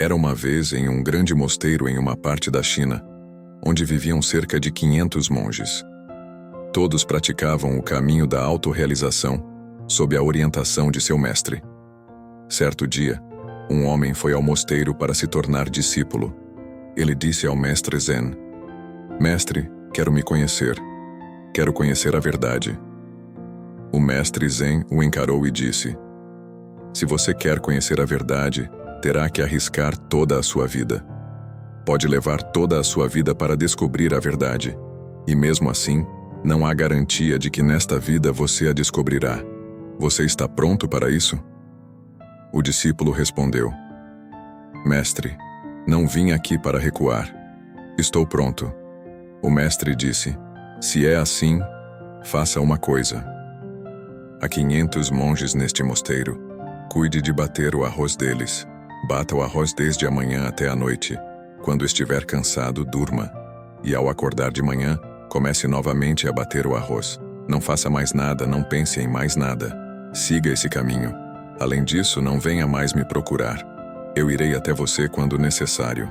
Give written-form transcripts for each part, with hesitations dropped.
Era uma vez em um grande mosteiro em uma parte da China, onde viviam cerca de 500 monges. Todos praticavam o caminho da autorrealização, sob a orientação de seu mestre. Certo dia, um homem foi ao mosteiro para se tornar discípulo. Ele disse ao mestre Zen: "Mestre, quero me conhecer. Quero conhecer a verdade." O mestre Zen o encarou e disse: "Se você quer conhecer a verdade, terá que arriscar toda a sua vida. Pode levar toda a sua vida para descobrir a verdade, e mesmo assim, não há garantia de que nesta vida você a descobrirá. Você está pronto para isso?" O discípulo respondeu: "Mestre, não vim aqui para recuar. Estou pronto." O mestre disse: "Se é assim, faça uma coisa. Há 500 monges neste mosteiro. Cuide de bater o arroz deles. Bata o arroz desde a manhã até a noite. Quando estiver cansado, durma. E ao acordar de manhã, comece novamente a bater o arroz. Não faça mais nada, não pense em mais nada. Siga esse caminho. Além disso, não venha mais me procurar. Eu irei até você quando necessário."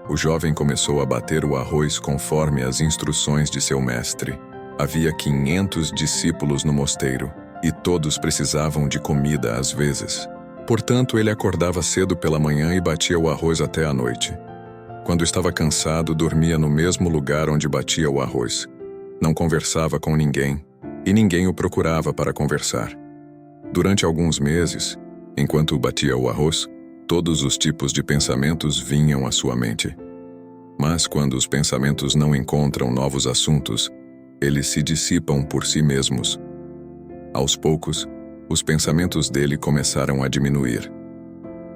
O jovem começou a bater o arroz conforme as instruções de seu mestre. Havia 500 discípulos no mosteiro, e todos precisavam de comida às vezes. Portanto, ele acordava cedo pela manhã e batia o arroz até a noite. Quando estava cansado, dormia no mesmo lugar onde batia o arroz. Não conversava com ninguém, e ninguém o procurava para conversar. Durante alguns meses, enquanto batia o arroz, todos os tipos de pensamentos vinham à sua mente. Mas quando os pensamentos não encontram novos assuntos, eles se dissipam por si mesmos. Aos poucos, os pensamentos dele começaram a diminuir.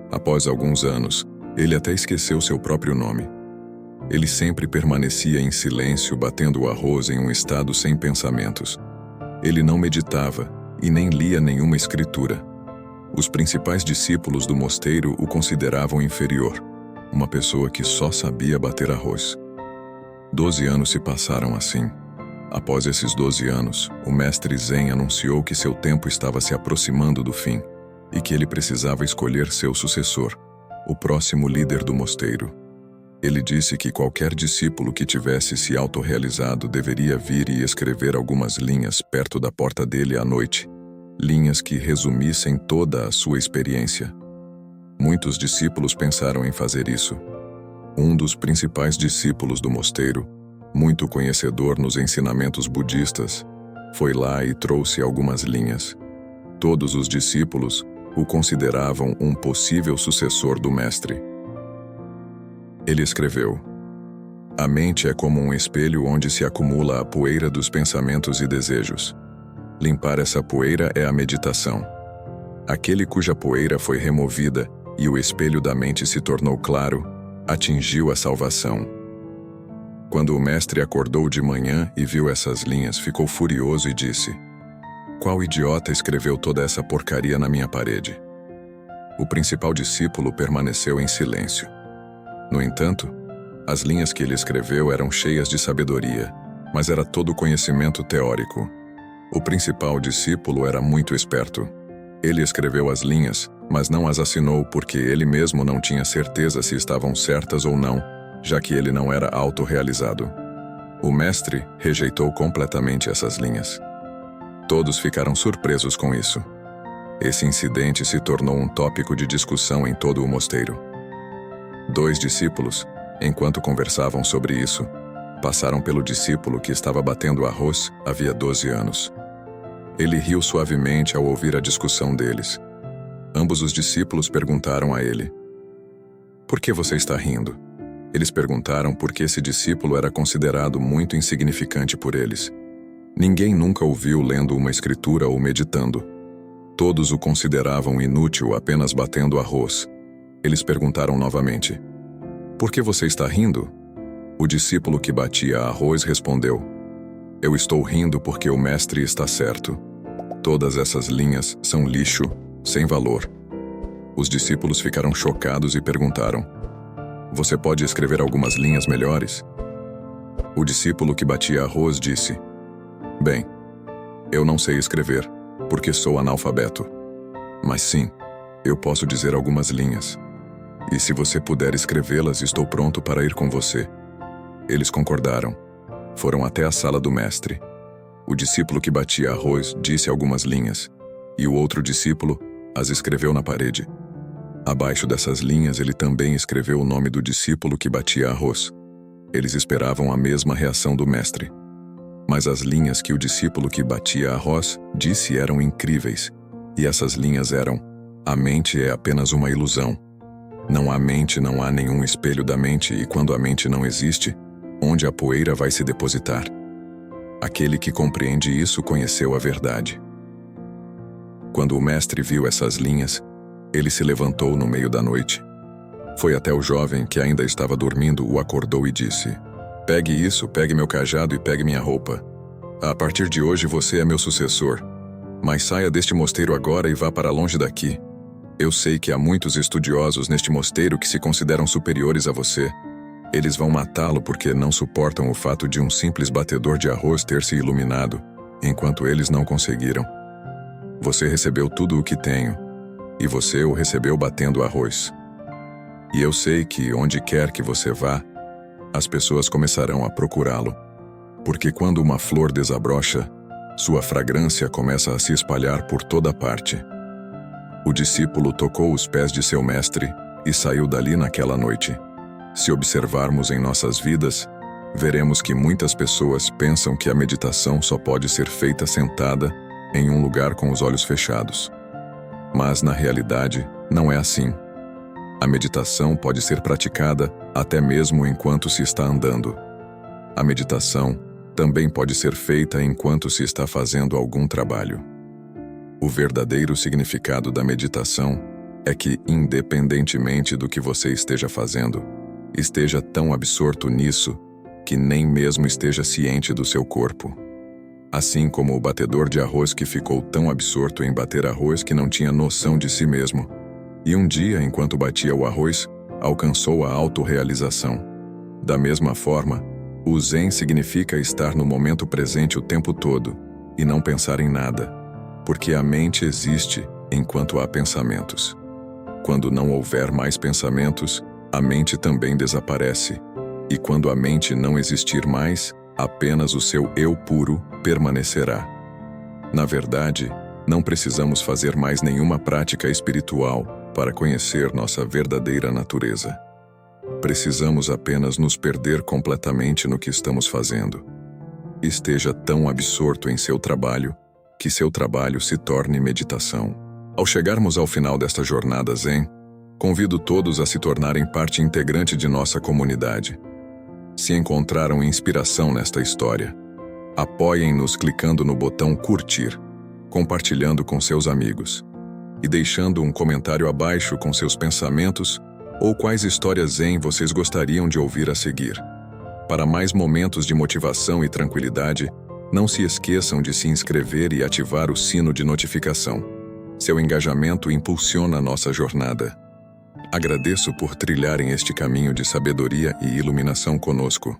Após alguns anos, ele até esqueceu seu próprio nome. Ele sempre permanecia em silêncio, batendo o arroz em um estado sem pensamentos. Ele não meditava e nem lia nenhuma escritura. Os principais discípulos do mosteiro o consideravam inferior, uma pessoa que só sabia bater arroz. 12 anos se passaram assim. Após esses 12 anos, o mestre Zen anunciou que seu tempo estava se aproximando do fim e que ele precisava escolher seu sucessor, o próximo líder do mosteiro. Ele disse que qualquer discípulo que tivesse se autorrealizado deveria vir e escrever algumas linhas perto da porta dele à noite, linhas que resumissem toda a sua experiência. Muitos discípulos pensaram em fazer isso. Um dos principais discípulos do mosteiro, muito conhecedor nos ensinamentos budistas, foi lá e trouxe algumas linhas. Todos os discípulos o consideravam um possível sucessor do mestre. Ele escreveu: "A mente é como um espelho onde se acumula a poeira dos pensamentos e desejos. Limpar essa poeira é a meditação. Aquele cuja poeira foi removida e o espelho da mente se tornou claro, atingiu a salvação." Quando o mestre acordou de manhã e viu essas linhas, ficou furioso e disse: "Qual idiota escreveu toda essa porcaria na minha parede?" O principal discípulo permaneceu em silêncio. No entanto, as linhas que ele escreveu eram cheias de sabedoria, mas era todo conhecimento teórico. O principal discípulo era muito esperto. Ele escreveu as linhas, mas não as assinou porque ele mesmo não tinha certeza se estavam certas ou não, já que ele não era autorrealizado. O mestre rejeitou completamente essas linhas. Todos ficaram surpresos com isso. Esse incidente se tornou um tópico de discussão em todo o mosteiro. 2 discípulos, enquanto conversavam sobre isso, passaram pelo discípulo que estava batendo arroz havia 12 anos. Ele riu suavemente ao ouvir a discussão deles. Ambos os discípulos perguntaram a ele: "Por que você está rindo?" Eles perguntaram porque esse discípulo era considerado muito insignificante por eles. Ninguém nunca o viu lendo uma escritura ou meditando. Todos o consideravam inútil apenas batendo arroz. Eles perguntaram novamente: "Por que você está rindo?" O discípulo que batia arroz respondeu: "Eu estou rindo porque o mestre está certo. Todas essas linhas são lixo, sem valor." Os discípulos ficaram chocados e perguntaram: "Você pode escrever algumas linhas melhores?" O discípulo que batia arroz disse: "Bem, eu não sei escrever, porque sou analfabeto. Mas sim, eu posso dizer algumas linhas." E se você puder escrevê-las, estou pronto para ir com você. Eles concordaram. Foram até a sala do mestre. O discípulo que batia arroz disse algumas linhas, e o outro discípulo as escreveu na parede. Abaixo dessas linhas, ele também escreveu o nome do discípulo que batia arroz. Eles esperavam a mesma reação do mestre. Mas as linhas que o discípulo que batia arroz disse eram incríveis, e essas linhas eram: a mente é apenas uma ilusão. Não há mente, não há nenhum espelho da mente, e quando a mente não existe, onde a poeira vai se depositar? Aquele que compreende isso conheceu a verdade. Quando o mestre viu essas linhas, ele se levantou no meio da noite. Foi até o jovem que ainda estava dormindo, o acordou e disse: pegue isso, pegue meu cajado e pegue minha roupa. A partir de hoje você é meu sucessor. Mas saia deste mosteiro agora e vá para longe daqui. Eu sei que há muitos estudiosos neste mosteiro que se consideram superiores a você. Eles vão matá-lo porque não suportam o fato de um simples batedor de arroz ter se iluminado, enquanto eles não conseguiram. Você recebeu tudo o que tenho, e você o recebeu batendo arroz. E eu sei que, onde quer que você vá, as pessoas começarão a procurá-lo, porque quando uma flor desabrocha, sua fragrância começa a se espalhar por toda parte. O discípulo tocou os pés de seu mestre e saiu dali naquela noite. Se observarmos em nossas vidas, veremos que muitas pessoas pensam que a meditação só pode ser feita sentada em um lugar com os olhos fechados. Mas, na realidade, não é assim. A meditação pode ser praticada até mesmo enquanto se está andando. A meditação também pode ser feita enquanto se está fazendo algum trabalho. O verdadeiro significado da meditação é que, independentemente do que você esteja fazendo, esteja tão absorto nisso que nem mesmo esteja ciente do seu corpo. Assim como o batedor de arroz que ficou tão absorto em bater arroz que não tinha noção de si mesmo. E um dia, enquanto batia o arroz, alcançou a autorrealização. Da mesma forma, o Zen significa estar no momento presente o tempo todo e não pensar em nada, porque a mente existe enquanto há pensamentos. Quando não houver mais pensamentos, a mente também desaparece, e quando a mente não existir mais, apenas o seu eu puro permanecerá. Na verdade, não precisamos fazer mais nenhuma prática espiritual para conhecer nossa verdadeira natureza. Precisamos apenas nos perder completamente no que estamos fazendo. Esteja tão absorto em seu trabalho que seu trabalho se torne meditação. Ao chegarmos ao final desta jornada Zen, convido todos a se tornarem parte integrante de nossa comunidade. Se encontraram inspiração nesta história, apoiem-nos clicando no botão curtir, compartilhando com seus amigos e deixando um comentário abaixo com seus pensamentos ou quais histórias Zen vocês gostariam de ouvir a seguir. Para mais momentos de motivação e tranquilidade, não se esqueçam de se inscrever e ativar o sino de notificação. Seu engajamento impulsiona a nossa jornada. Agradeço por trilharem este caminho de sabedoria e iluminação conosco.